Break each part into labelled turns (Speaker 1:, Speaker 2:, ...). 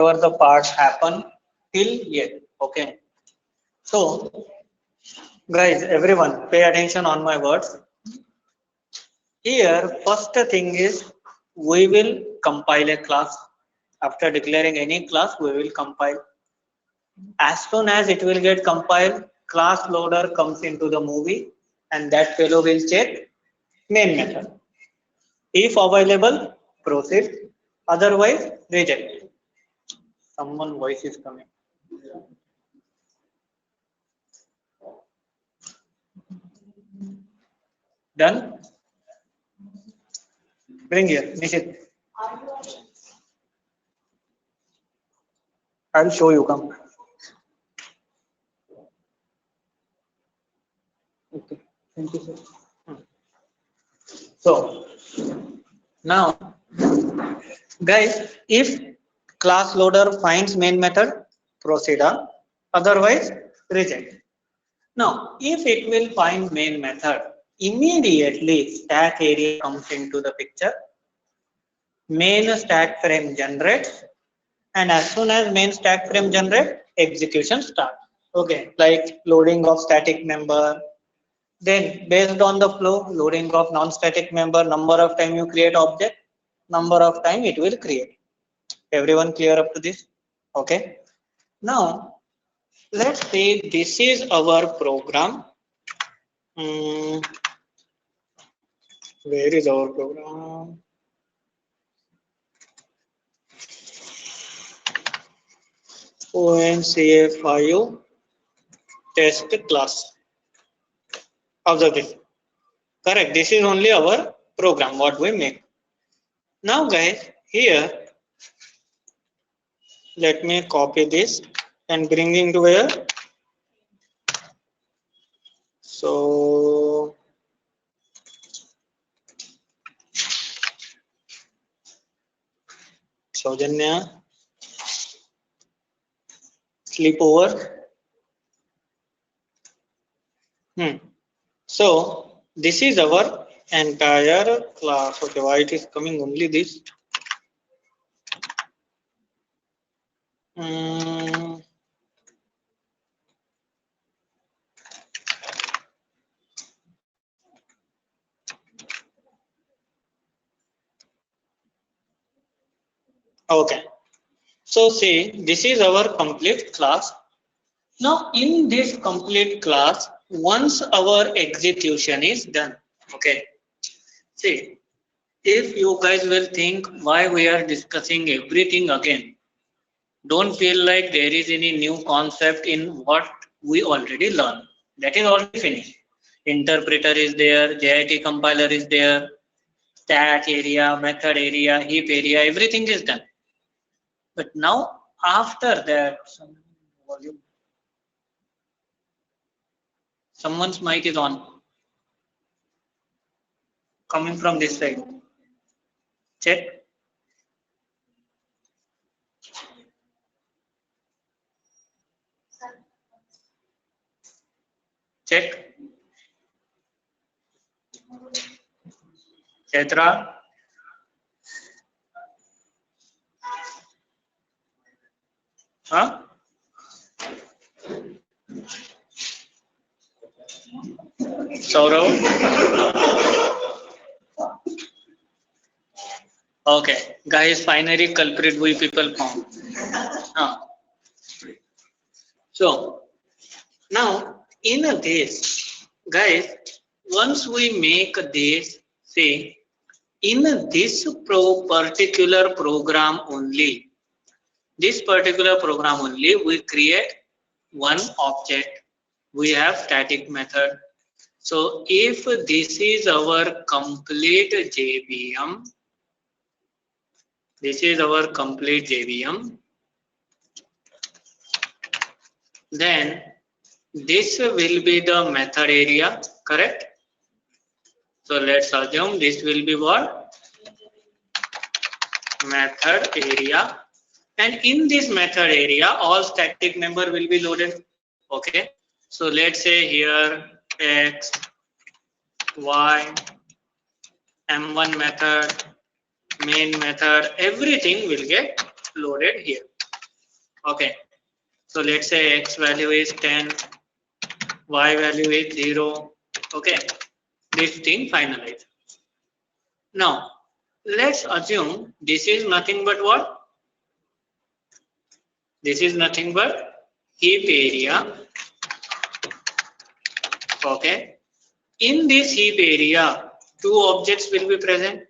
Speaker 1: whatever the parts happen till yet. Okay. So guys, everyone, pay attention on my words. Here, first thing is we will compile a class. After declaring any class, we will compile. As soon as it will get compiled, class loader comes into the movie and that fellow will check main method. If available, proceed. Otherwise, reject. Someone voice is coming. Done? Bring here, Nishit. I'll show you. Come. Okay. Thank you, sir. So now, guys, if class loader finds main method, proceed on. Otherwise, reject. Now, if it will find main method, immediately stack area comes into the picture. Main stack frame generates, and as soon as main stack frame generates, execution starts. Okay, like loading of static member. Then, based on the flow, loading of non-static member, number of time you create object, number of time it will create. Everyone clear up to this? Okay. Now, let's say this is our program. Where is our program? ONCF5 test class. Observe this. Correct. This is only our program, what we make. Now, guys, here, let me copy this and bring into where? So, Saujanya, sleepover. So, this is our entire class. Okay, why it is coming only this? Okay. So see, this is our complete class. Now in this complete class, once our execution is done, okay. See, if you guys will think why we are discussing everything again, don't feel like there is any new concept in what we already learned. That is already finished. Interpreter is there, JIT compiler is there, stack area, method area, heap area, everything is done. But now after that, someone's mic is on. Coming from this side. Check. Check. Chetra. Huh? Saurav. Okay, guys, finally culprit we people found. So now in this, guys, once we make this, say in this particular program only, we create one object. We have static method. So if this is our complete JVM, then this will be the method area, correct? So let's assume this will be what? Method area. And in this method area, all static member will be loaded. Okay. So let's say here X, Y, M1 method, main method, everything will get loaded here. Okay, so let's say x value is 10, y value is 0. Okay, this thing finalized. Now, let's assume this is nothing but what? This is nothing but heap area. Okay, in this heap area, two objects will be present.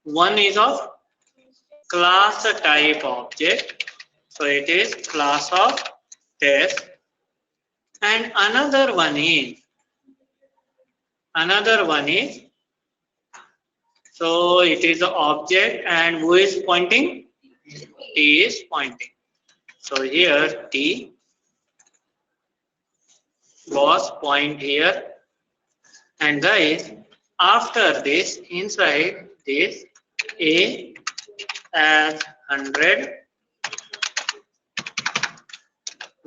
Speaker 1: One is of class type object, so it is class of test, and another one is so it is the object, and who is pointing? T is pointing. So here T was point here, and guys, after this, inside this, A as 100,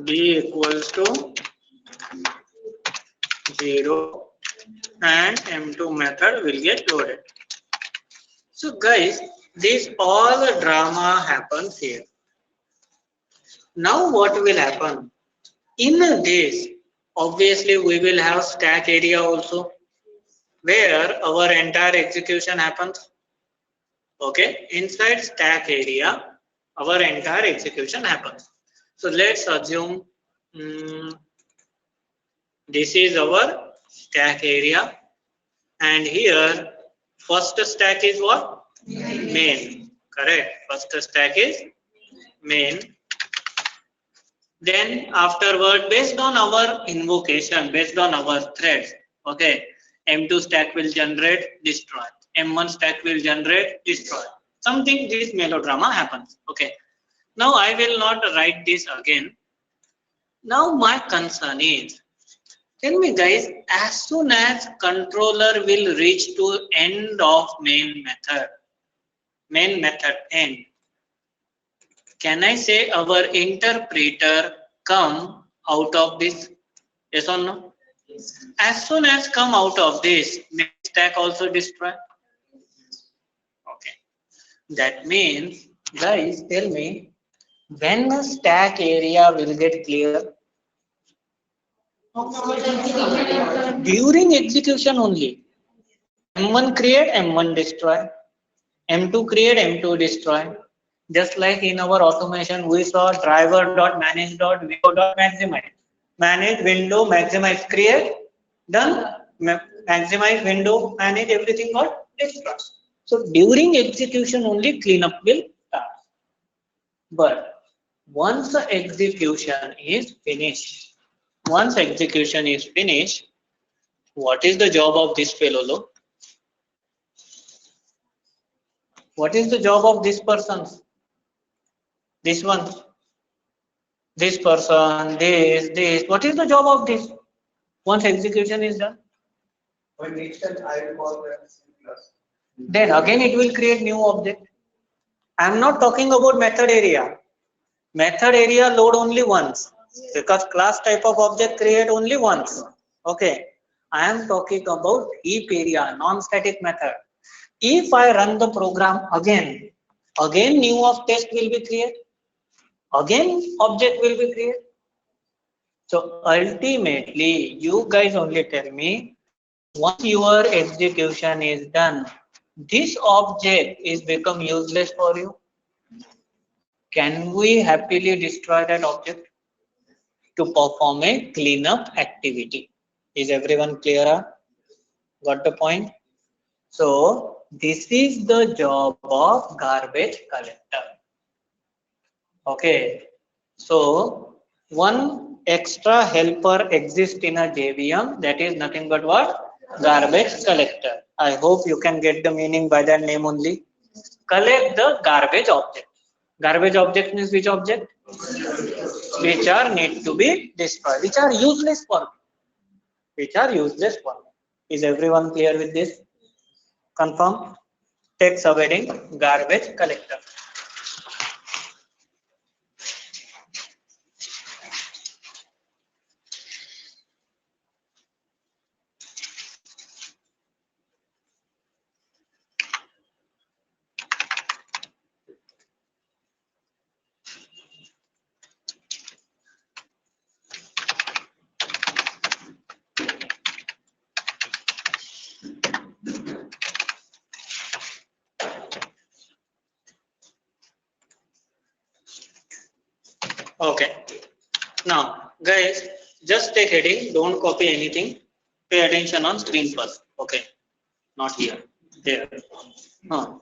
Speaker 1: B equals to 0, and M2 method will get loaded. So guys, this all drama happens here. Now what will happen? In this, obviously we will have stack area also, where our entire execution happens. Okay, inside stack area, our entire execution happens. So let's assume this is our stack area, and here first stack is what? Main. Correct. First stack is main. Then afterward, based on our invocation, based on our threads, okay, M2 stack will generate destroy, M1 stack will generate destroy. Something this melodrama happens. Okay. Now I will not write this again. Now my concern is, tell me guys, as soon as controller will reach to end of main method end, can I say our interpreter come out of this? Yes or no? As soon as come out of this, main stack also destroy. Okay. That means, guys, tell me, when the stack area will get clear? During execution only. M1 create, M1 destroy. M2 create, M2 destroy. Just like in our automation, we saw driver.manage.vo.maximize. Manage window, maximize, create, done. Maximize window, manage, everything got destroyed. So during execution only cleanup will start. But once the execution is finished, what is the job of this fellow? What is the job of this person? This one, this person, this. What is the job of this? Once execution is done, then again it will create new object. I am not talking about method area. Method area load only once, because class type of object create only once. Okay. I am talking about heap area, non-static method. If I run the program again new of test will be created. Again object will be created. So ultimately, you guys only tell me, once your execution is done, this object is become useless for you. Can we happily destroy that object to perform a cleanup activity? Is everyone clear? Got the point? So this is the job of garbage collector. Okay. So one extra helper exists in a JVM, that is nothing but what? Garbage collector. I hope you can get the meaning by that name only. Collect the garbage object. Garbage object means which object? Which are need to be destroyed, which are useless for me. Which are useless for me. Is everyone clear with this? Confirm? Text awaiting garbage collector. Okay. Now, guys, just take heading. Don't copy anything. Pay attention on screen first. Okay. Not here. Here. Huh.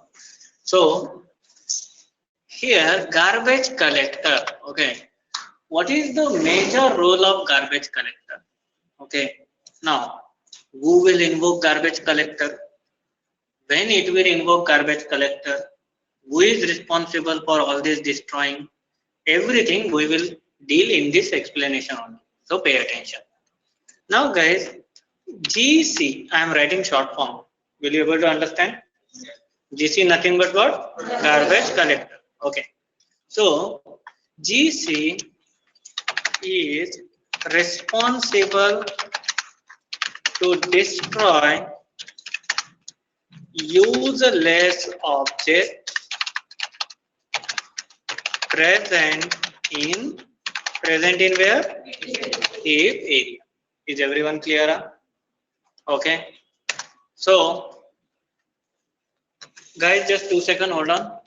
Speaker 1: So here, garbage collector. Okay. What is the major role of garbage collector? Okay. Now, who will invoke garbage collector? When it will invoke garbage collector? Who is responsible for all this destroying? Everything we will deal in this explanation only. So pay attention. Now guys, GC, I am writing short form. Will you able to understand? GC nothing but what? Garbage collector. Okay. So GC is responsible to destroy useless objects present in where? If area. Is everyone clear? Okay. So guys, just 2 seconds, hold on.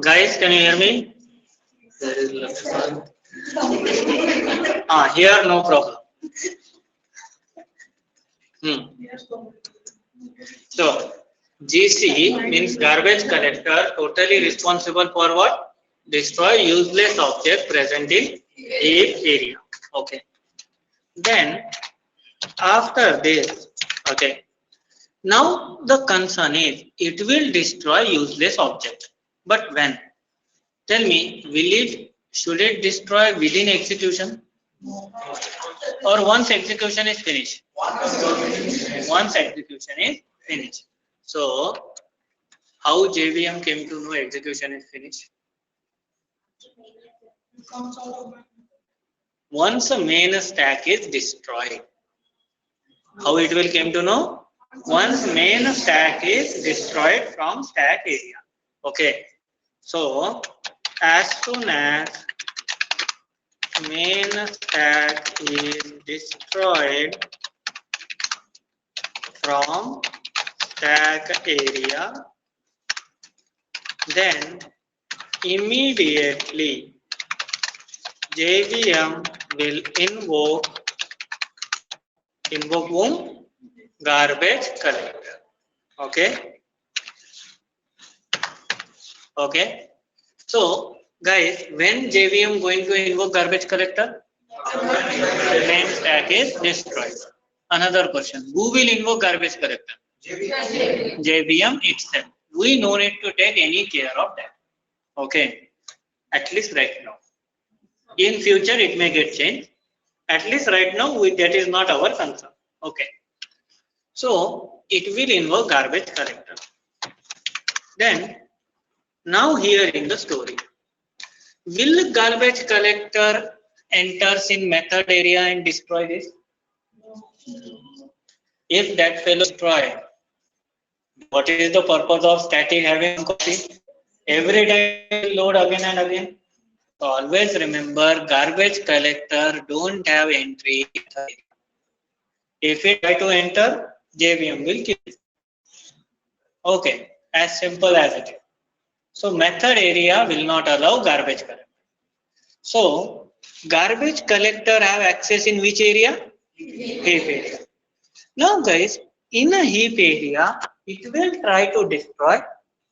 Speaker 1: Guys, can you hear me? There is here no problem. So GC means garbage collector, totally responsible for what? Destroy useless object present in a area. Okay. Then after this, okay. Now the concern is it will destroy useless object. But when? Tell me, should it destroy within execution? Or once execution is finished? Once execution is finished. So how JVM came to know execution is finished? Once a main stack is destroyed. How it will came to know? Once main stack is destroyed from stack area. Okay. So as soon as main stack is destroyed from stack area, then immediately JVM will invoke whom? Garbage collector. Okay. Okay. So guys, when JVM going to invoke garbage collector? Main stack is destroyed. Another question. Who will invoke garbage collector? JVM itself. We no need to take any care of that. Okay. At least right now. In future it may get changed. At least right now that is not our concern. Okay. So it will invoke garbage collector. Then now here in the story. Will garbage collector enters in method area and destroy this? If that fellow destroy, what is the purpose of static having copy? Every time it will load again and again. So always remember, garbage collector don't have entry. If it try to enter, JVM will kill it. Okay, as simple as it is. So method area will not allow garbage collector. So garbage collector have access in which area? Heap area. Now guys, in a heap area, it will try to destroy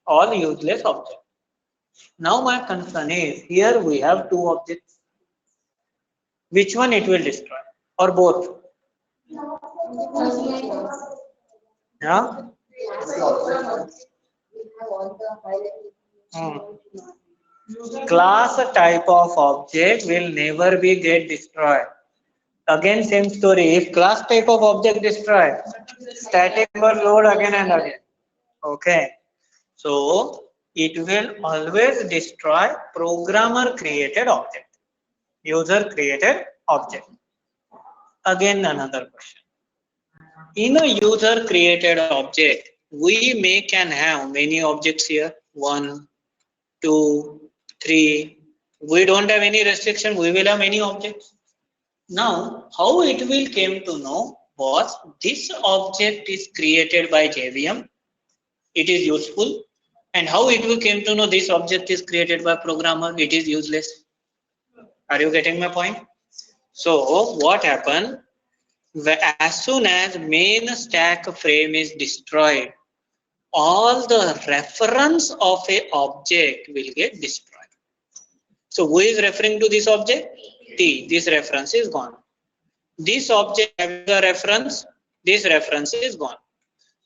Speaker 1: all useless objects. Now my concern is, here we have two objects. Which one it will destroy? Or both? Yeah? Hmm. Class type of object will never be get destroyed. Again same story. If class type of object destroyed, static member load again and again. Okay. So it will always destroy programmer created object, user created object. Again another question. In a user created object, we can have many objects here. 1, 2, 3. We don't have any restriction. We will have many objects. Now, how it will came to know was this object is created by JVM. It is useful. And how it will came to know this object is created by programmer. It is useless. Are you getting my point? So what happened? As soon as main stack frame is destroyed, all the reference of a object will get destroyed. So who is referring to this object? T. This reference is gone. This object having a reference, this reference is gone.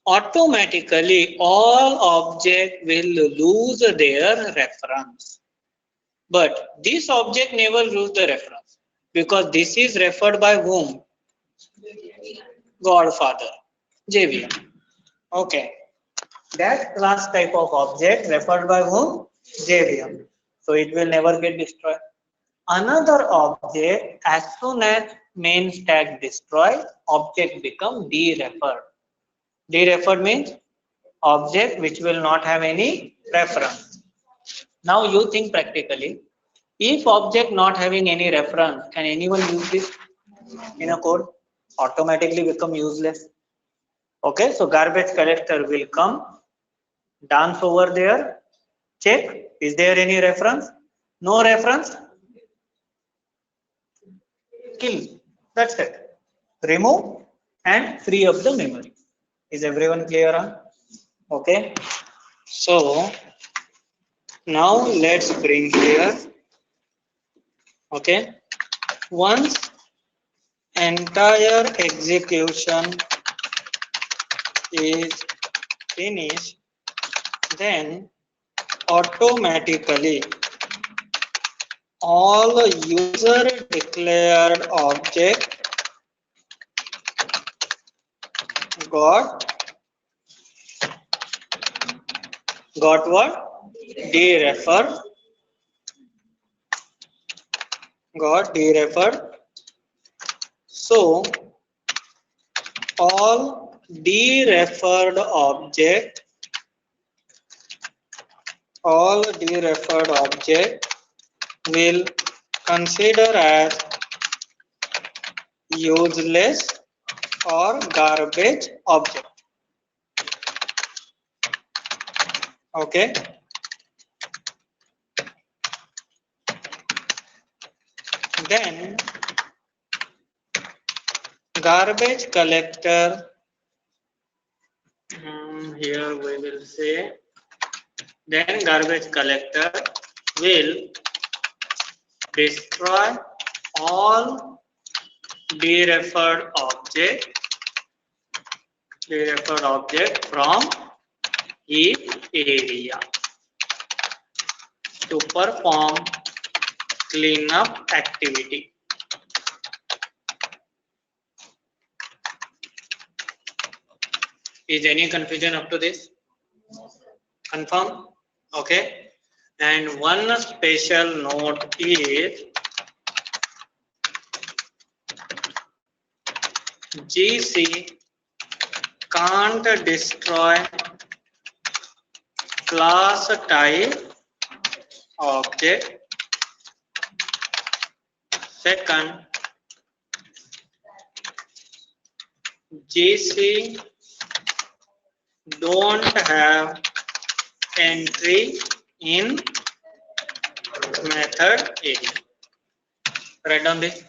Speaker 1: Automatically all object will lose their reference. But this object never lose the reference because this is referred by whom? Godfather, JVM. Okay. That class type of object referred by whom? JVM. So it will never get destroyed. Another object, as soon as main stack destroyed, object become dereferred. Dereferred means object which will not have any reference. Now you think practically, if object not having any reference, can anyone use this in a code? Automatically become useless. Okay, so garbage collector will come, dance over there, check, is there any reference? No reference, kill. That's it. Remove and free up the memory. Is everyone clear on? Okay. So now let's bring here. Okay. Once entire execution is finished, then automatically all user declared object got what? Dereferred. Got dereferred. So all dereferred object will consider as useless or garbage object. Okay. then garbage collector, here we will say, then garbage collector will destroy all dereferred object from each area to perform cleanup activity. Is any confusion up to this? Confirm? Okay. And one special note is GC can't destroy class type object. Second, GC don't have entry in method area. Write down this.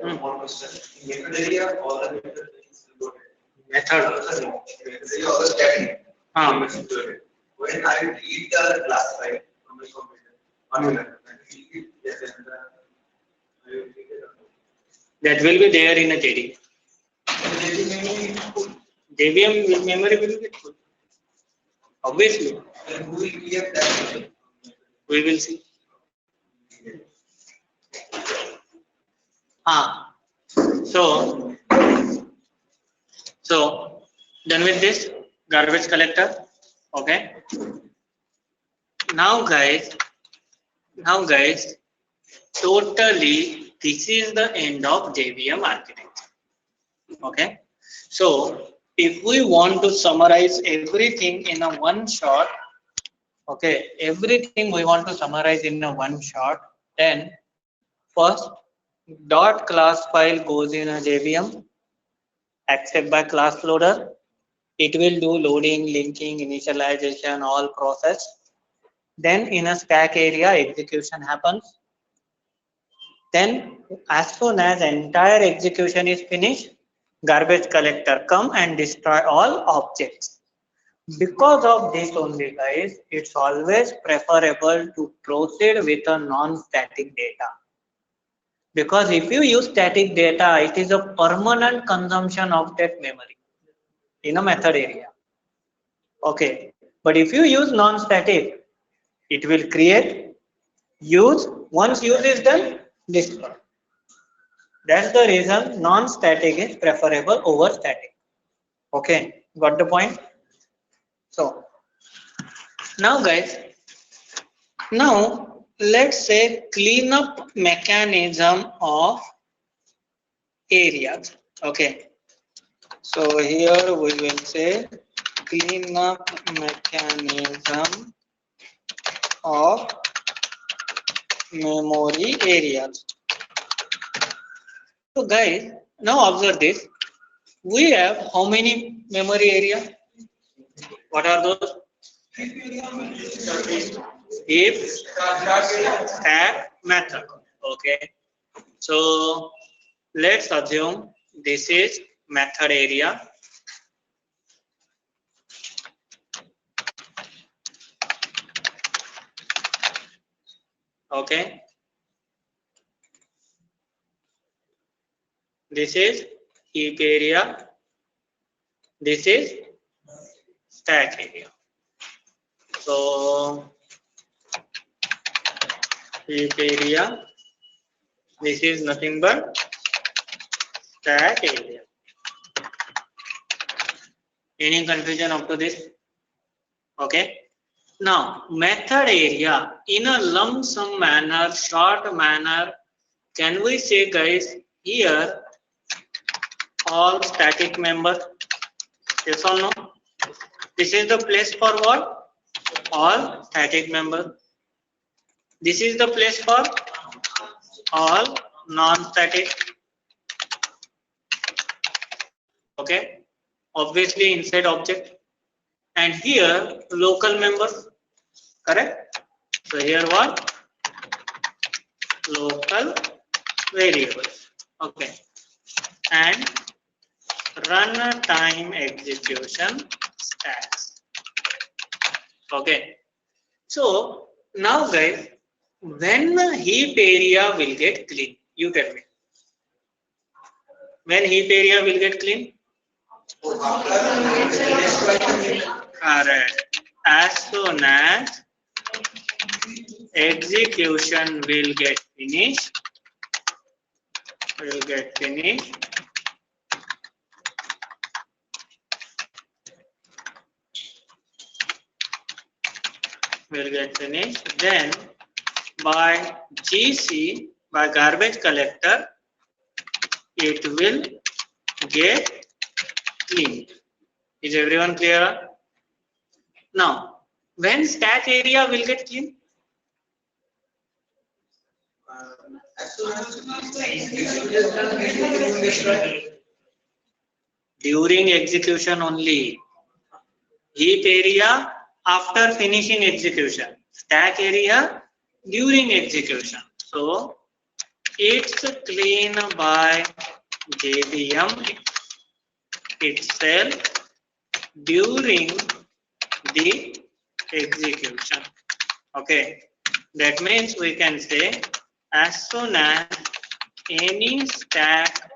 Speaker 2: One question. Method area, all the method is loaded.
Speaker 1: Method.
Speaker 2: Method area, all the static. When I read the class file from the computer,
Speaker 1: that will be there in a JD. JVM memory will be full. Obviously. We will see. So done with this garbage collector. Okay. Now guys, totally this is the end of JVM architecture. Okay. So if we want to summarize everything in a one shot, okay, everything we want to summarize in a one shot, then first dot class file goes in a JVM, accept by class loader. It will do loading, linking, initialization, all process. Then in a stack area, execution happens. Then as soon as entire execution is finished, garbage collector come and destroy all objects. Because of this only guys, it's always preferable to proceed with a non-static data. Because if you use static data, it is a permanent consumption of that memory in a method area. Okay, but if you use non-static, it will create, use, once use is done, destroy. That's the reason non-static is preferable over static. Okay, got the point? So now guys, now let's say cleanup mechanism of areas. Okay, so here we will say cleanup mechanism of memory areas. So guys, now observe this. We have how many memory areas? What are those? If stack method. Okay. So let's assume this is method area. Okay. This is heap area. This is stack area. So heap area. This is nothing but stack area. Any confusion up to this? Okay. Now method area in a lump sum manner, short manner, can we say guys here all static member? Yes or no? This is the place for what? All static member. This is the place for all non-static. Okay. Obviously inside object. And here local members. Correct? So here what? Local variables. Okay. And runtime execution stacks. Okay. So now guys, when heap area will get clean? You tell me. When heap area will get clean? Correct. As soon as execution will get finished, then by GC, by garbage collector, it will get clean. Is everyone clear? Now, when stack area will get clean? During execution only. Heap area after finishing execution. Stack area during execution. So it's cleaned by JVM itself during the execution. Okay, that means we can say as soon as any stack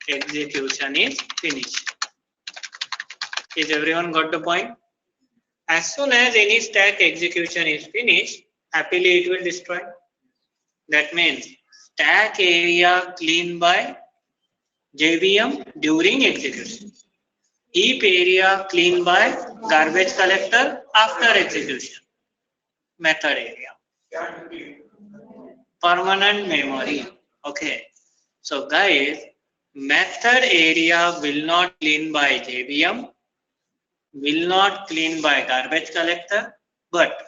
Speaker 1: execution is finished. Is everyone got the point? As soon as any stack execution is finished, happily it will destroy. That means stack area cleaned by JVM during execution. Heap area cleaned by garbage collector after execution. Method area. Permanent memory. Okay. So guys, method area will not clean by JVM, will not clean by garbage collector, but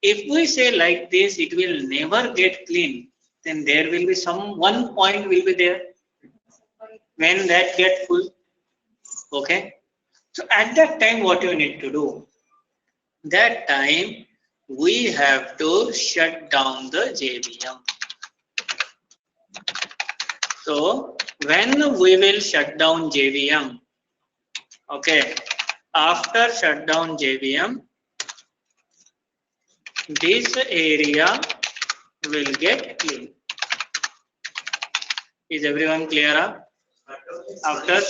Speaker 1: if we say like this, it will never get clean, then there will be some one point will be there when that get full. Okay. So at that time, what you need to do? That time we have to shut down the JVM. So when we will shut down JVM, okay, after shut down JVM, this area will get clean. Is everyone clear? After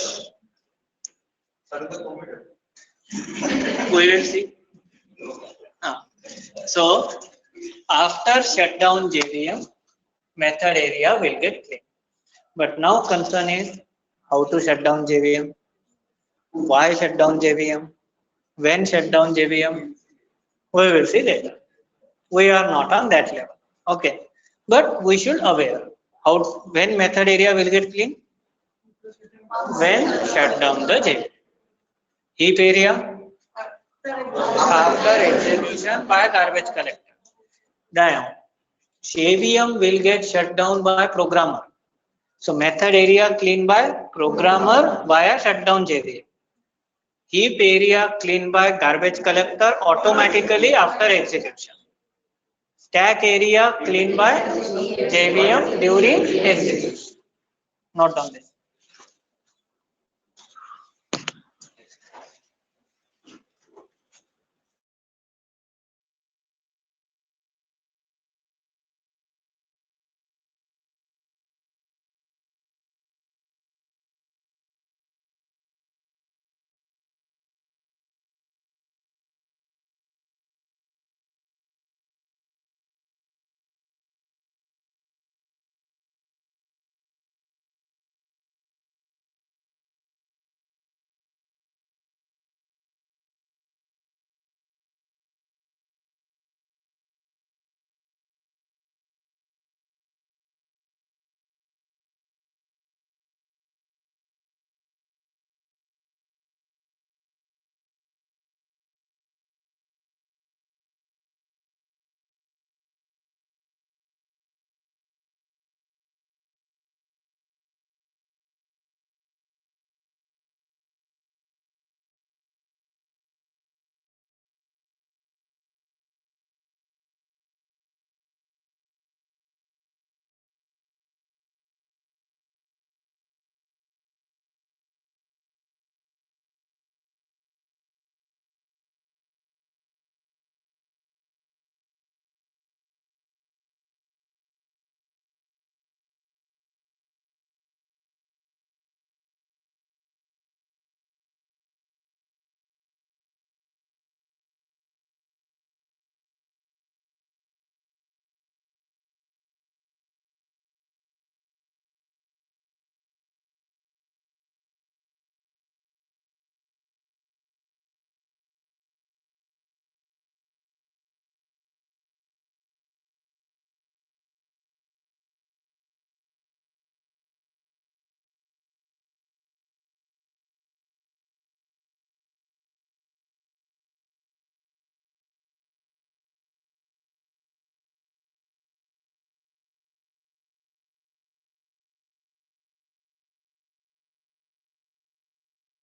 Speaker 1: we will see. So after shutdown JVM, method area will get clean. But now concern is how to shut down JVM, why shut down JVM, when shut down JVM. We will see later. We are not on that level. Okay, but we should aware how when method area will get clean, when shut down the JVM. Heap area after execution by garbage collector. Now, JVM will get shut down by programmer. So method area cleaned by programmer via shutdown JVM. Heap area cleaned by garbage collector automatically after execution. Stack area cleaned by JVM during execution. Note down this.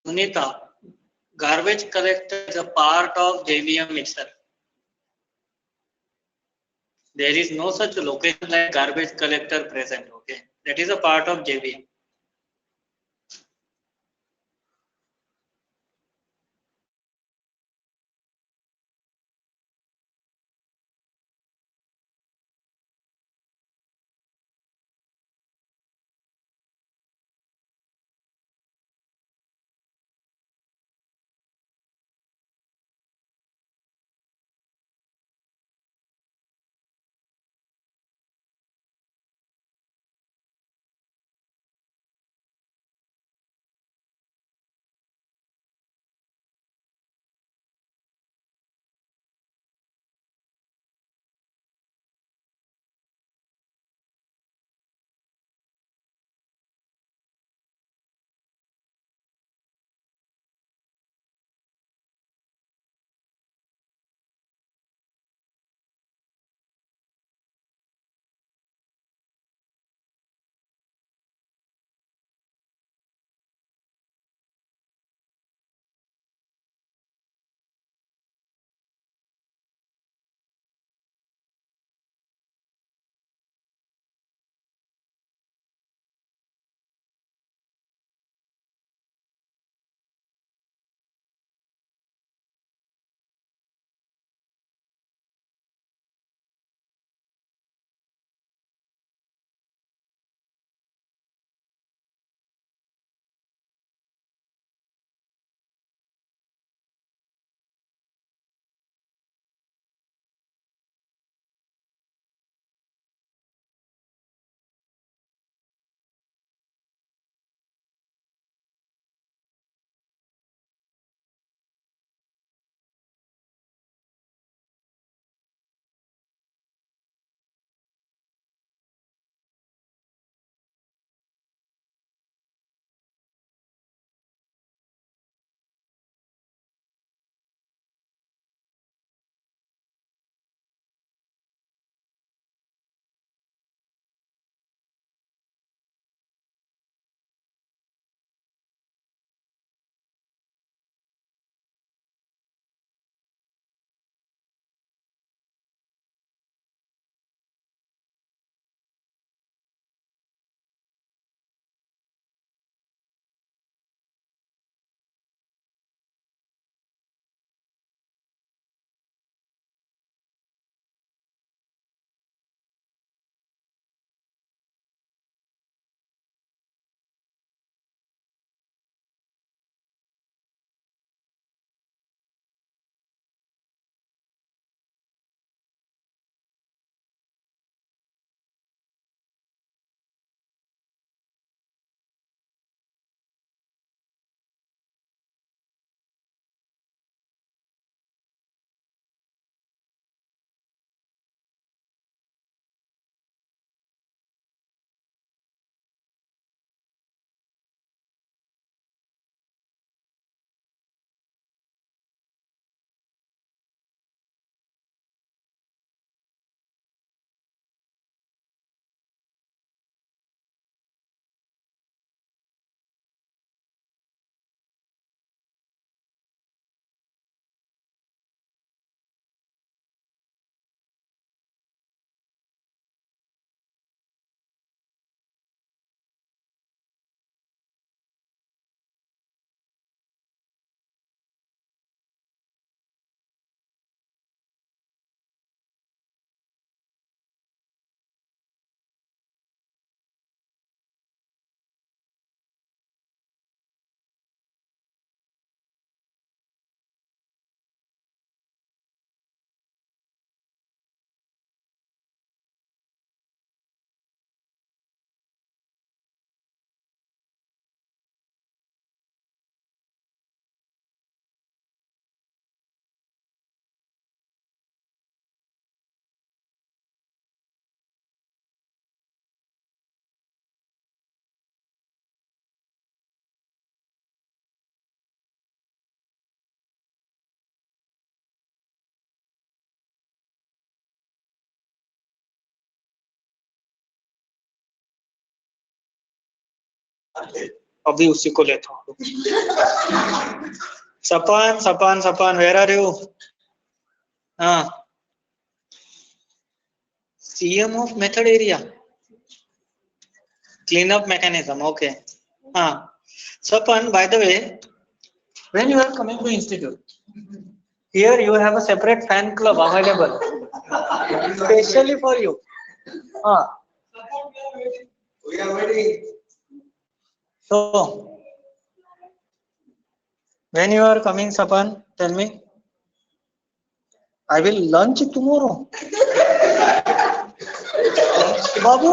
Speaker 1: Sunita, garbage collector is a part of JVM itself. There is no such location like garbage collector present. Okay, that is a part of JVM.
Speaker 3: अभी उसी को लेता हूँ। सपान सपान सपान, where are you? हाँ
Speaker 1: CM of method area. Cleanup mechanism. Okay. Sapan, by the way, when you are coming to institute, here you have a separate fan club available, specially for you.
Speaker 2: We are waiting.
Speaker 1: So, when you are coming, Sapan, tell me. I will lunch tomorrow. Babu.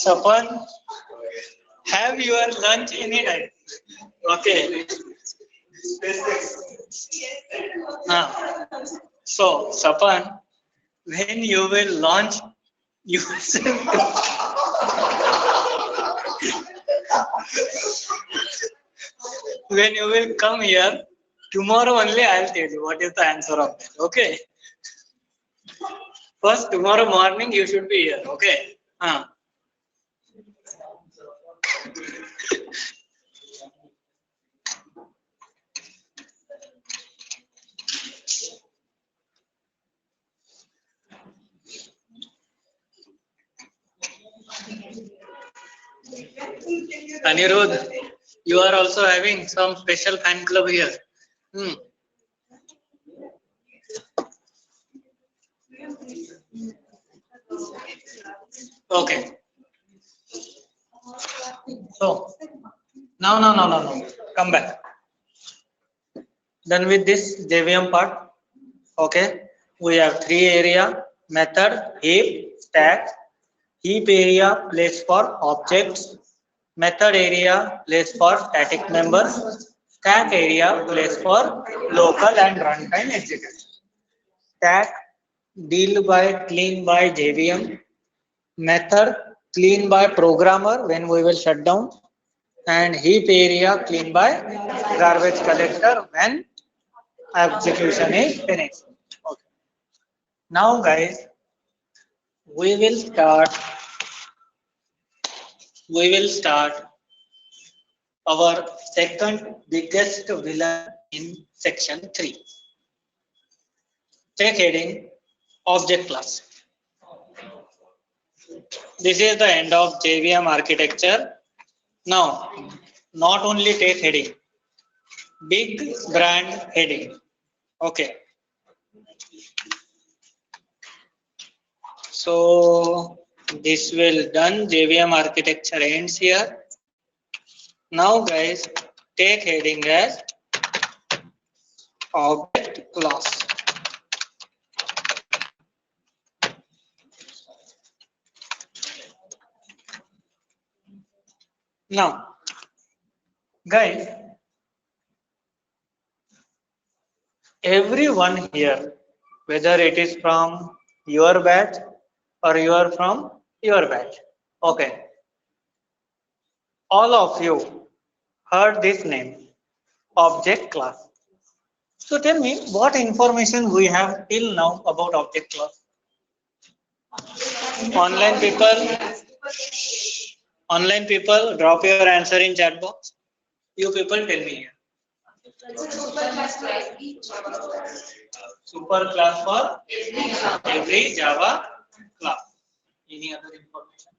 Speaker 1: Sapan, have your lunch anytime. Okay. So, Sapan, when you will launch yourself, when you will come here, tomorrow only I'll tell you what is the answer of that. Okay. First, tomorrow morning you should be here. Okay. Anirudh, you are also having some special fan club here. Okay. So, no. Come back. Done with this JVM part. Okay. We have three area: method, heap, stack. Heap area place for objects. Method area place for static members. Stack area place for local and runtime execution. Stack deal by clean by JVM. Method clean by programmer when we will shut down. And heap area clean by garbage collector when execution is finished. Okay. Now guys, we will start our second biggest villain in section 3. Take heading object class. This is the end of JVM architecture. Now, not only take heading, big brand heading. Okay. So this will done. JVM architecture ends here. Now guys, take heading as object class. Now, guys, everyone here, whether it is from your batch or you are from your batch, okay, all of you heard this name, object class. So tell me, what information we have till now about object class? Online people, drop your answer in chat box. You people tell me here. Super class for every Java class. Any other information?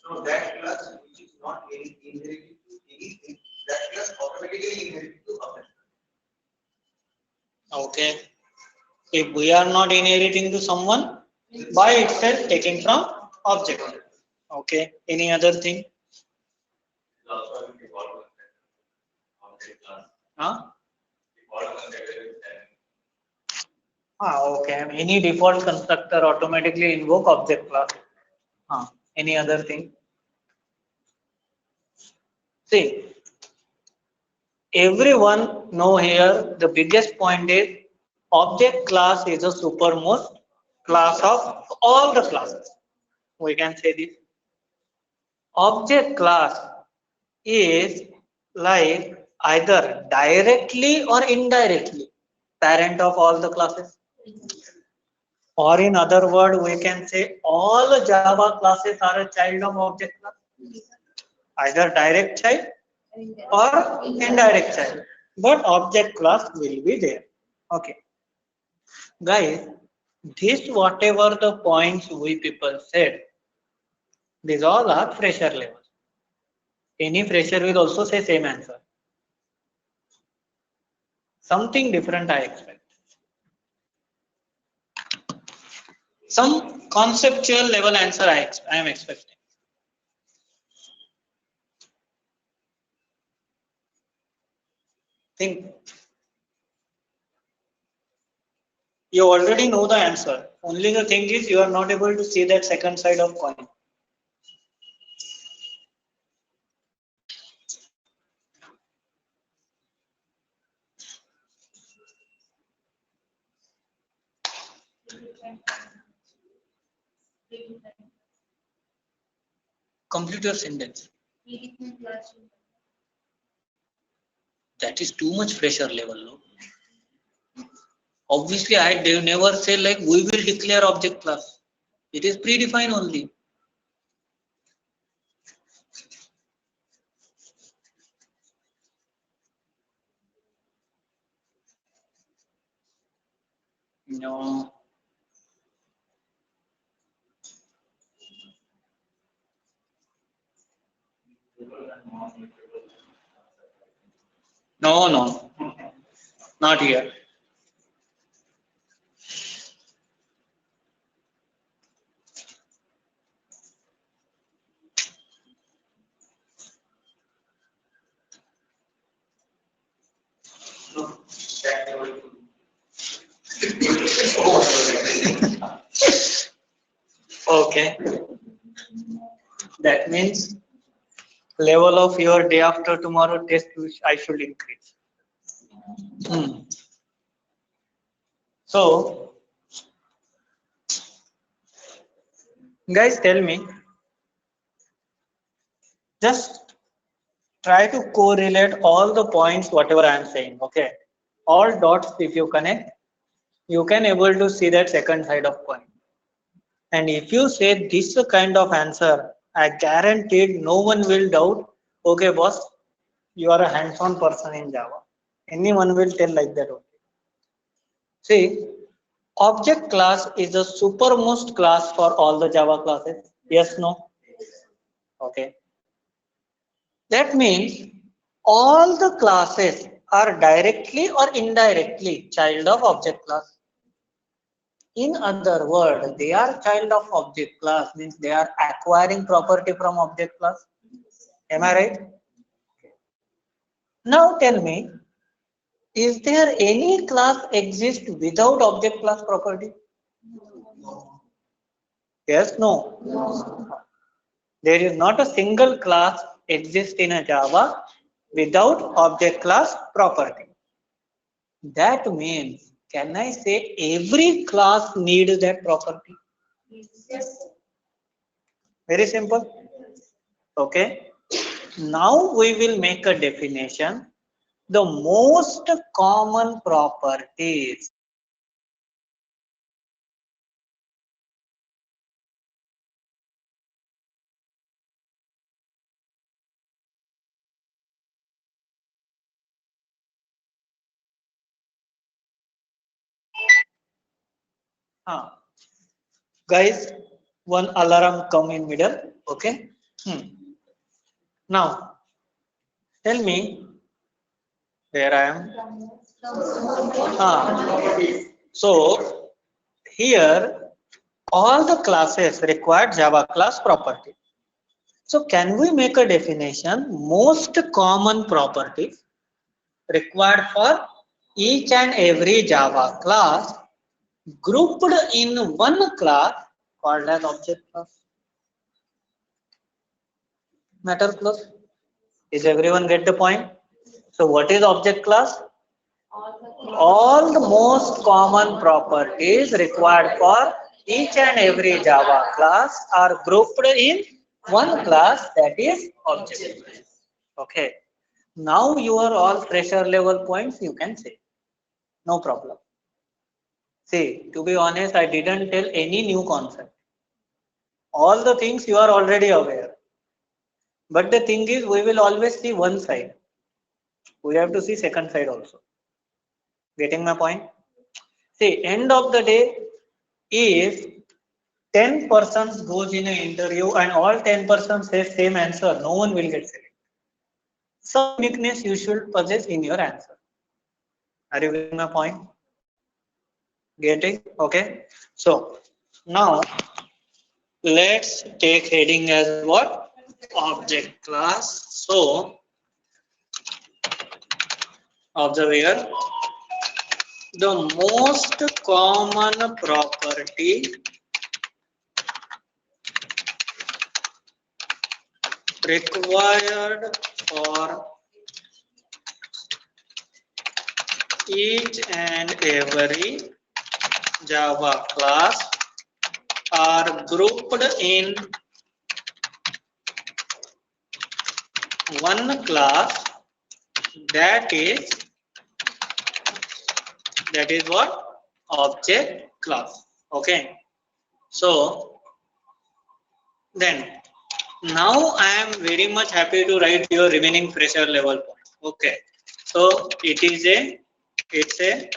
Speaker 2: So that class which is not inheriting to anything, that class automatically inherits to object.
Speaker 1: Okay. If we are not inheriting to someone, by itself taken from object. Okay. Any other thing? Huh? Okay. Any default constructor automatically invoke object class. Any other thing? See, everyone know here the biggest point is object class is a supermost class of all the classes. We can say this. Object class is like either directly or indirectly parent of all the classes. Or in other word, we can say all Java classes are a child of object class, either direct child or indirect child, but object class will be there. Okay, guys, this whatever the points we people said, these all are fresher level. Any fresher will also say same answer. Something different I expect. Some conceptual level answer I am expecting. Think. You already know the answer. Only the thing is you are not able to see that second side of coin. Complete your sentence. That is too much pressure level, no? Obviously, I never say like we will declare object class. It is predefined only. No. No, no. Not here. Okay. That means level of your day after tomorrow test which I should increase. Hmm. So, guys, tell me, just try to correlate all the points whatever I am saying. Okay, all dots if you connect, you can able to see that second side of coin. And if you say this kind of answer, I guaranteed no one will doubt. Okay, boss, you are a hands-on person in Java. Anyone will tell like that. Okay. See, object class is the supermost class for all the Java classes. Yes, no? Okay. That means all the classes are directly or indirectly child of object class. In other words, they are child of object class, means they are acquiring property from object class. Am I right? Now tell me, is there any class exist without object class property? Yes, no. There is not a single class exist in a Java without object class property. That means, can I say every class needs that property? Yes. Very simple. Okay. Now we will make a definition. The most common properties. Guys, one alarm come in middle. Okay. Now, tell me where I am. So, here all the classes require Java class property. So, can we make a definition? Most common properties required for each and every Java class grouped in one class called as object class. Matter class. Is everyone get the point? So what is object class? All the most common properties required for each and every Java class are grouped in one class, that is object class. Okay. Now your all fresher level points you can say. No problem. See, to be honest, I didn't tell any new concept. All the things you are already aware. But the thing is, we will always see one side. We have to see second side also. Getting my point? See, end of the day, if 10 persons goes in an interview and all 10 persons say same answer, no one will get selected. Some uniqueness you should possess in your answer. Are you getting my point? Getting? Okay. So now let's take heading as what? Object class. So observe here. The most common property required for each and every Java class are grouped in one class, that is what? Object class. Okay. So then now I am very much happy to write your remaining fresher level point. Okay. So it's a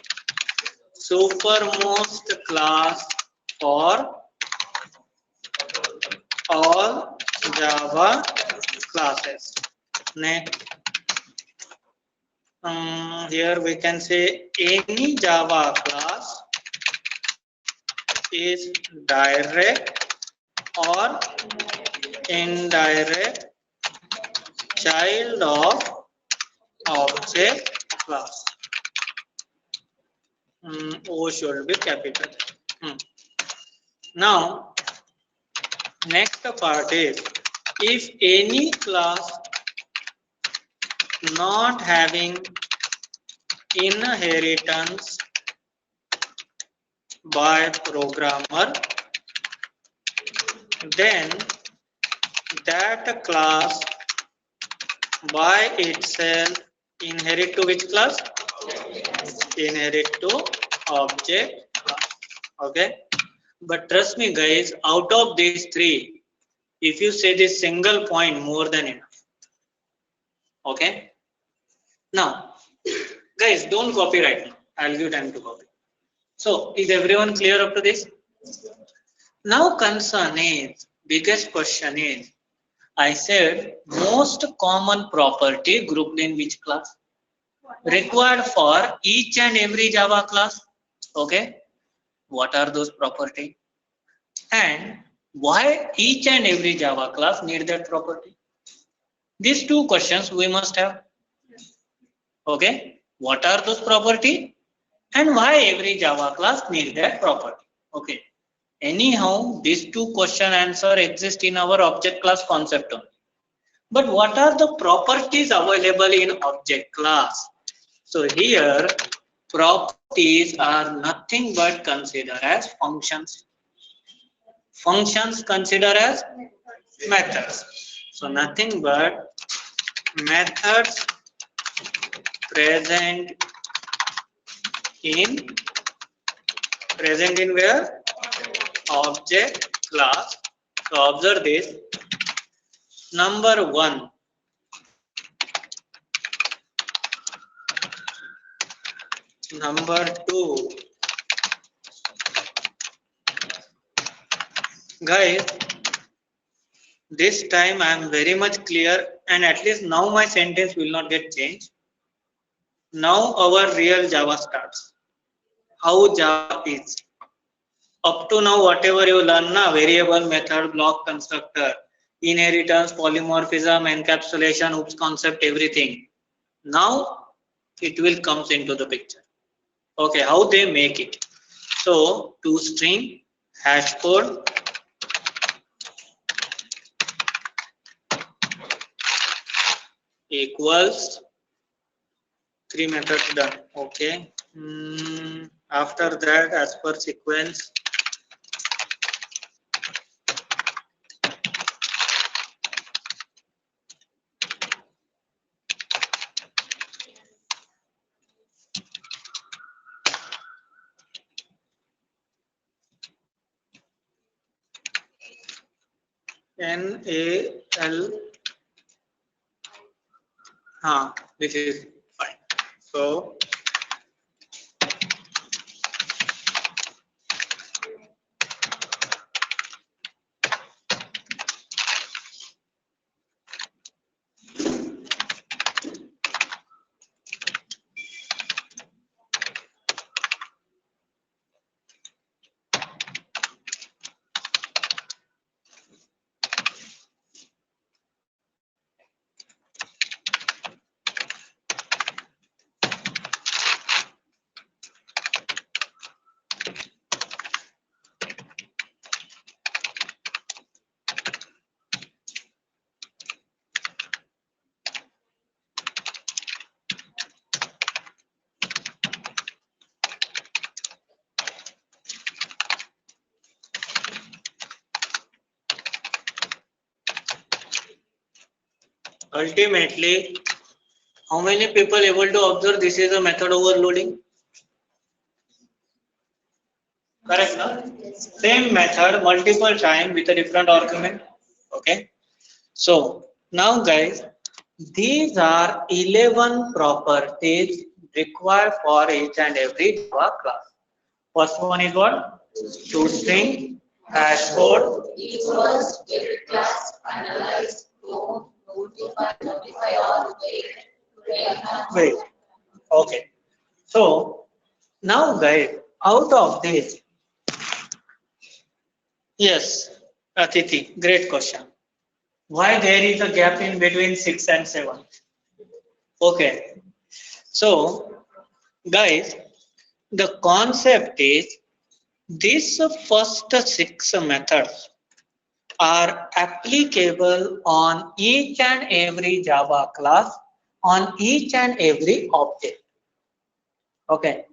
Speaker 1: supermost class for all Java classes. Next, here we can say any Java class is direct or indirect child of object class. O should be capital. Now, next part is if any class not having inheritance by programmer, then that class by itself inherit to which class? Inherit to object class. Okay. But trust me guys, out of these three, if you say this single point, more than enough. Okay. Now, guys, don't copy right now. I'll give time to copy. So, is everyone clear up to this? Now, concern is, biggest question is, I said most common property grouped in which class? Required for each and every Java class. Okay. What are those property? And why each and every Java class need that property? These two questions we must have. Okay. What are those property? And why every Java class need that property? Okay. Anyhow, these two question answer exist in our object class concept only. But what are the properties available in object class? So here, properties are nothing but considered as functions. Functions considered as methods. So nothing but methods present in where? Object class. So observe this. Number one. Number two. Guys, this time I am very much clear, and at least now my sentence will not get changed. Now our real Java starts. How Java is. Up to now, whatever you learn, variable, method, block, constructor, inheritance, polymorphism, encapsulation, hooks concept, everything. Now it will comes into the picture. Okay, how they make it. So toString, hash code, equals 3 methods done. Okay. After that, as per sequence, NaL. This is fine. So ultimately, how many people able to observe this is a method overloading? Correct, no? Same method multiple time with a different argument. Okay. So now guys, these are 11 properties required for each and every Java class. First one is what? ToString, hashcode.
Speaker 3: Equals, get class, analyze, clone, notify all,
Speaker 1: Wait. Okay. So now guys, out of this, yes, Atiti, great question. Why there is a gap in between 6 and 7? Okay. So guys, the concept is these first 6 methods are applicable on each and every Java class, on each and every object. Okay.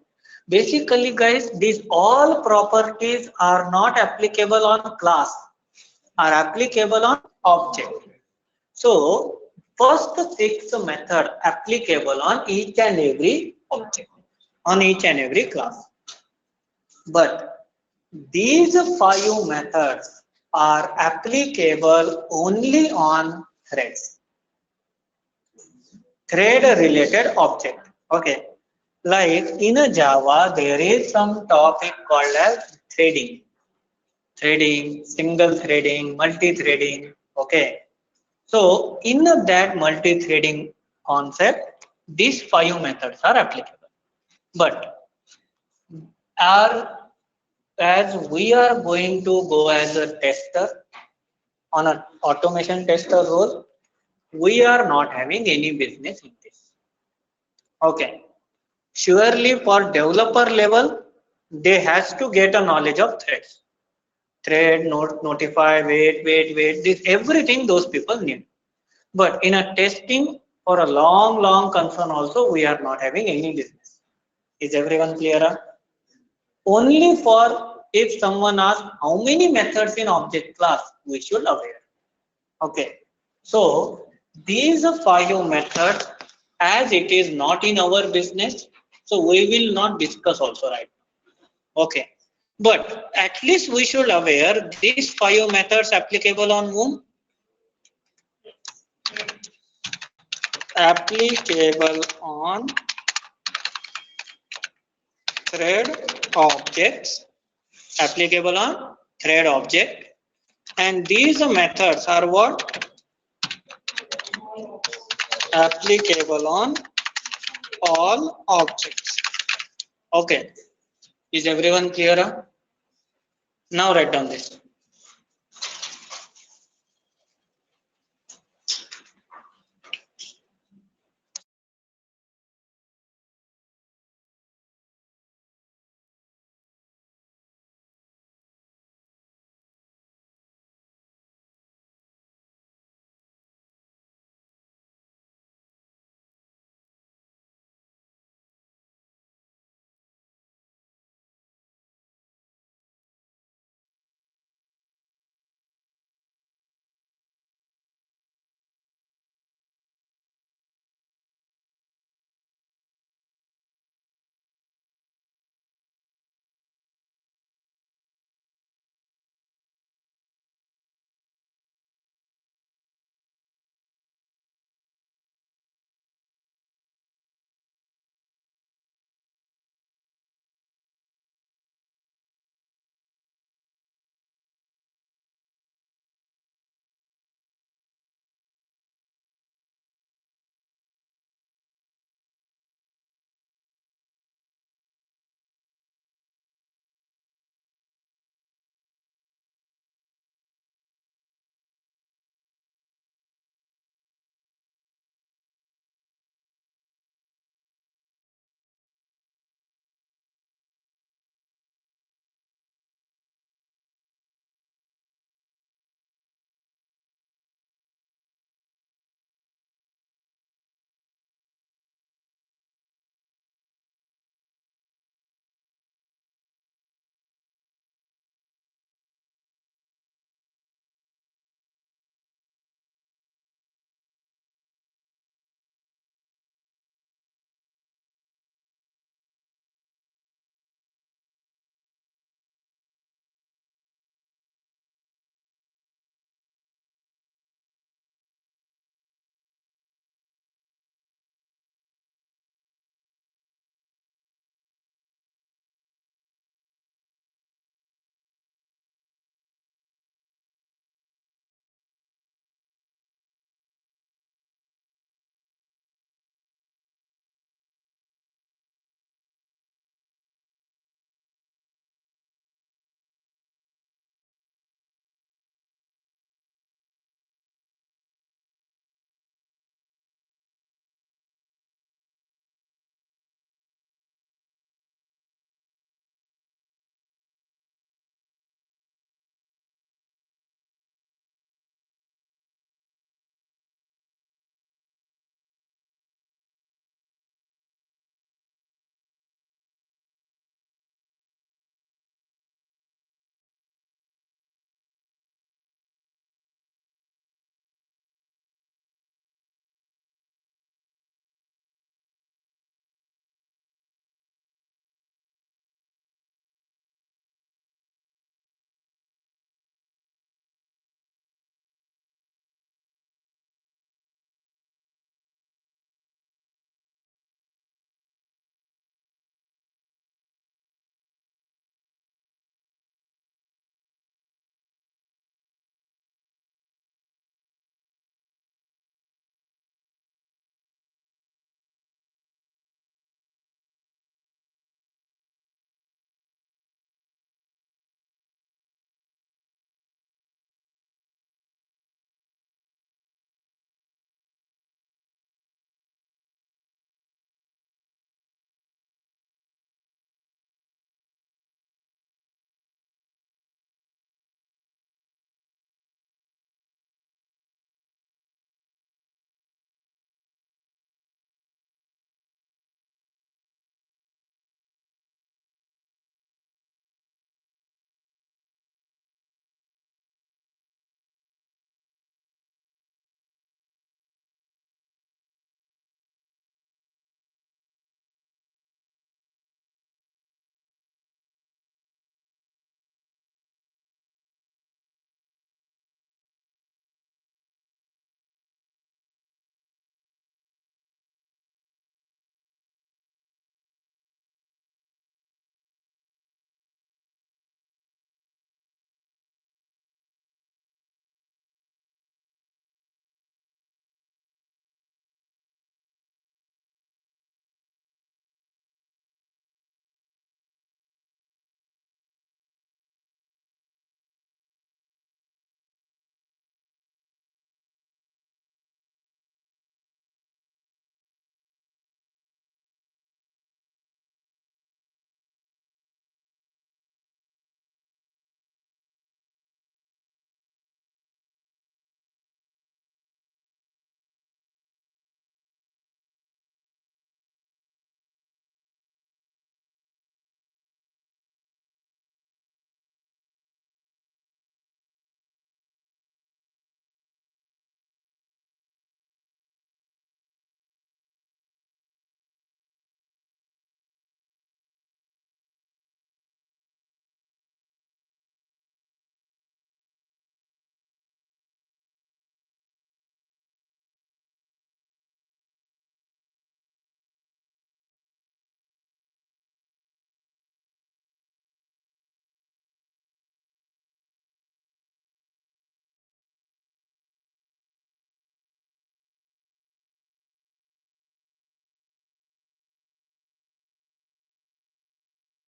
Speaker 1: Basically, guys, these all properties are not applicable on class, are applicable on object. So, first 6 method applicable on each and every object, on each and every class. But these 5 methods are applicable only on threads, thread related object. Okay. Like in a Java, there is some topic called as threading. Threading, single threading, multi-threading. Okay. So in that multi-threading concept, these 5 methods are applicable. But are as we are going to go as a tester on an automation tester role, we are not having any business in this. Okay. Surely for developer level, they has to get a knowledge of threads. Thread, notify, wait, this everything those people need. But in a testing for a long concern also, we are not having any business. Is everyone clear? Only for if someone asks how many methods in object class, we should aware. Okay. So these 5 methods, as it is not in our business, so we will not discuss also right now. Okay. But at least we should aware these 5 methods applicable on whom? Applicable on thread objects, applicable on thread object, and these methods are what? Applicable on all objects. Okay. Is everyone clear? Now write down this.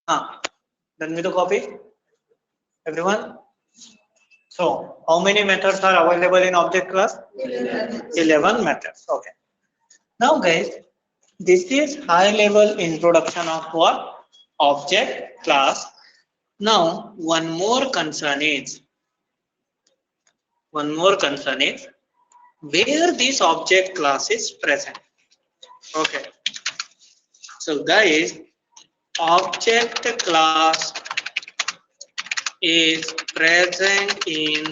Speaker 1: Done with the copy, everyone? So, how many methods are available in object class? 11 methods. Okay. Now, guys, this is high level introduction of what? Object class. Now, one more concern is where this object class is present. Okay. So, guys, object class is present in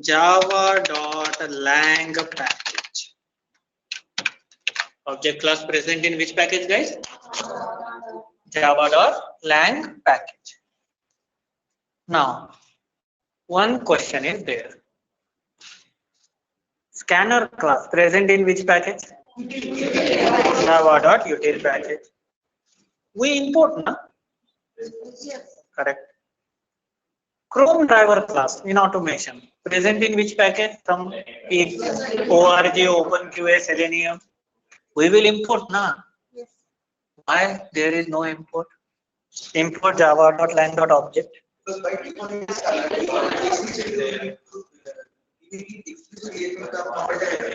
Speaker 1: java.lang package. Object class present in which package, guys? Java.lang package. Now, one question is there. Scanner class present in which package? Java.util package. We import, na? Correct. Chrome driver class in automation present in which package? From org, OpenQA, Selenium. We will import, na? Why there is no import? Import java.lang.object.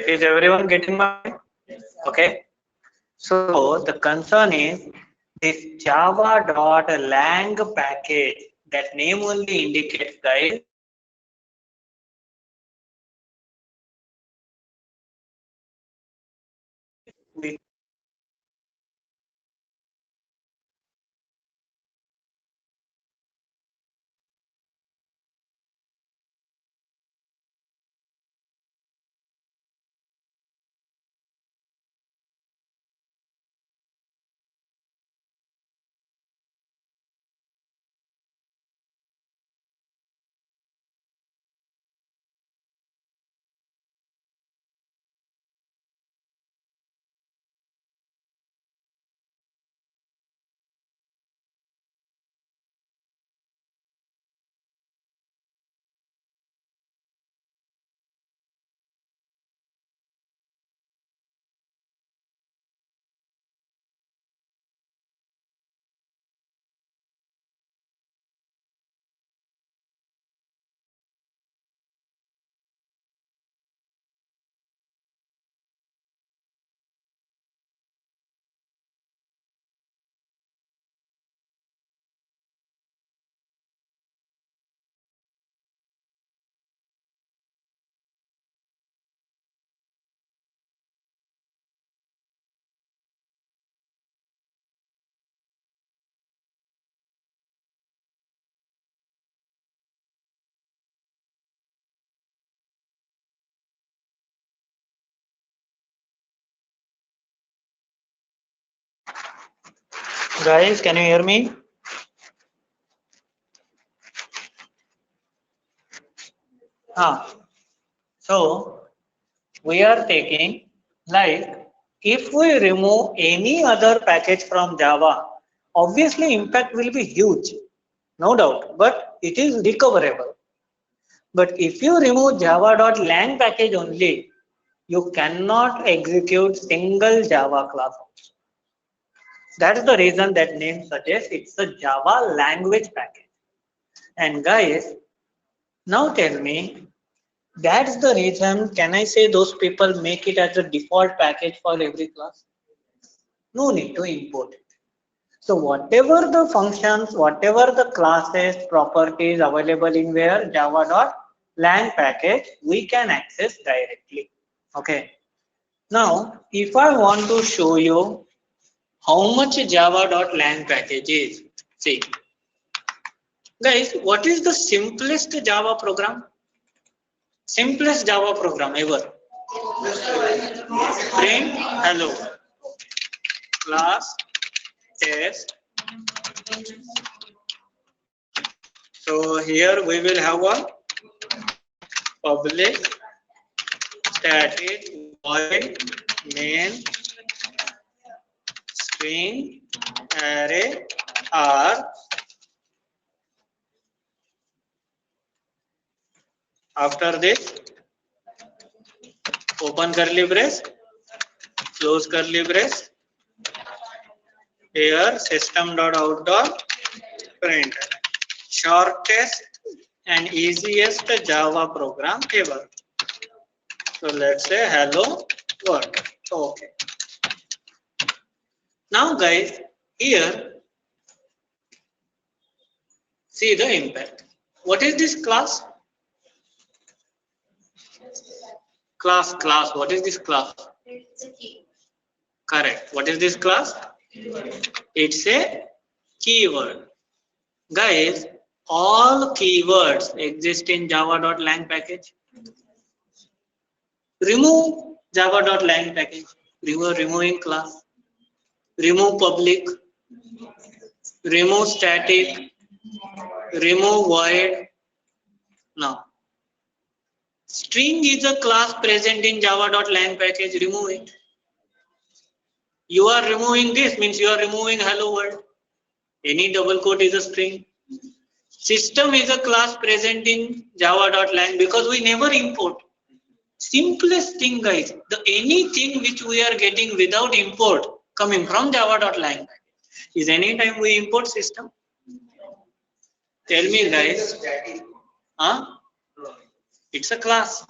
Speaker 1: Is everyone getting my point? Okay. So the concern is this java.lang package. That name only indicates, guys, we guys, can you hear me? So we are taking, like, if we remove any other package from Java, obviously impact will be huge, no doubt, but it is recoverable. But if you remove java.lang package only, you cannot execute single Java class. That is the reason that name suggests it's a Java language package. And guys, now tell me, that's the reason, can I say those people make it as a default package for every class? No need to import it. So whatever the functions, whatever the classes, properties available in where java.lang package, we can access directly. Okay. Now, if I want to show you how much java.lang package is, see, guys, what is the simplest Java program? Simplest Java program ever. Print hello class test. So here we will have a public static void main string array r. After this, open curly brace, close curly brace, Here system.out.println. Shortest and easiest Java program ever. So let's say hello world. Okay. Now guys, here see the impact. What is this class? Class. What is this class?
Speaker 3: It's a key.
Speaker 1: Correct. What is this class? It's a keyword. Guys, all keywords exist in java.lang package. Remove java.lang package. Removing class. Remove public. Remove static. Remove void. Now, string is a class present in java.lang package. Remove it. You are removing this means you are removing hello world. Any double quote is a string. System is a class present in java.lang because we never import. Simplest thing guys, the anything which we are getting without import coming from java.lang is anytime we import system. Tell me guys, it's a class.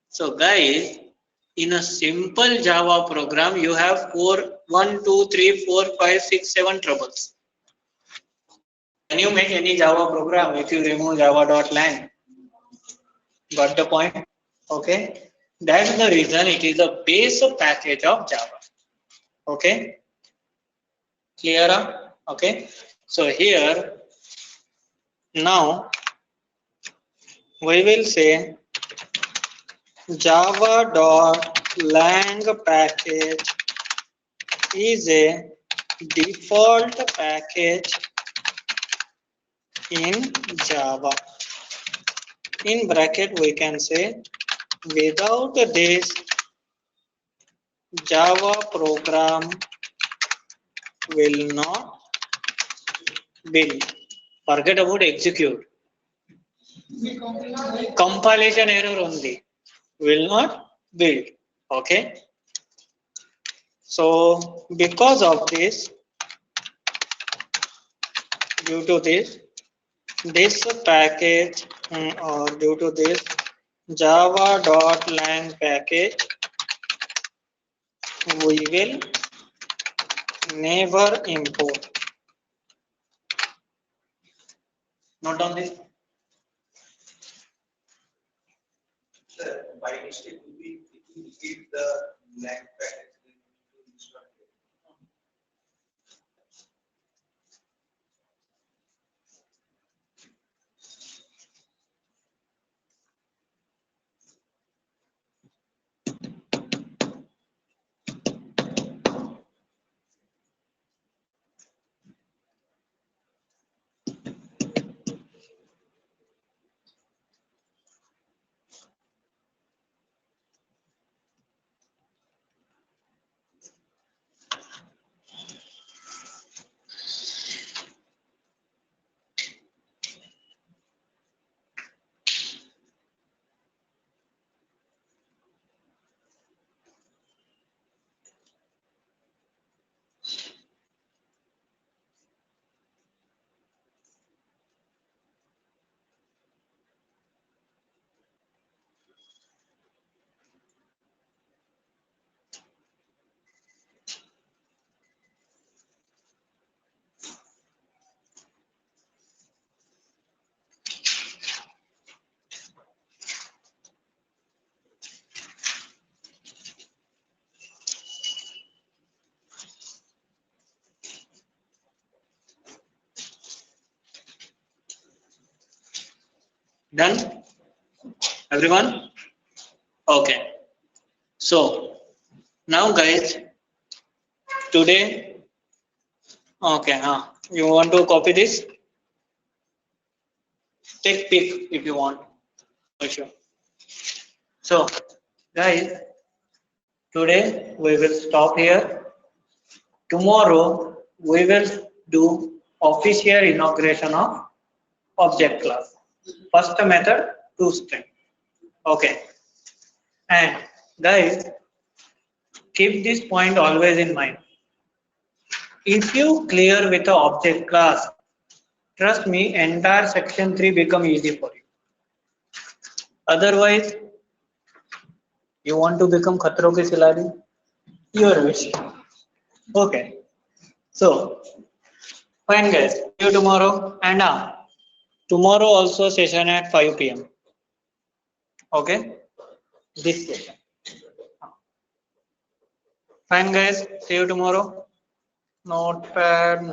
Speaker 1: So guys, in a simple Java program, you have 1, 2, 3, 4, 5, 6, 7 troubles. Can you make any Java program if you remove java.lang? Got the point? Okay. That's the reason it is a base package of Java. Okay. Clear? Okay. So here, now we will say java.lang package is a default package in Java. In bracket we can say without this Java program will not build. Forget about execute. Compilation error only. Will not build. Okay. So because of this, due to this package or due to this java.lang package, we will never import. Note down this.
Speaker 2: Sir, by mistake, we delete the lang package.
Speaker 1: Done? Everyone? Okay. So now guys, today, okay, you want to copy this? Take pic if you want. For sure. So guys, today we will stop here. Tomorrow we will do official inauguration of object class. First method toString. Okay. And guys, keep this point always in mind. if you clear with the object class, trust me, entire section 3 become easy for you. Otherwise, you want to become Khatro Ke Khiladi? Your wish. Okay. So, fine guys. See you tomorrow. And tomorrow also session at 5 p.m. Okay. This session. Fine guys. See you tomorrow. Notepad.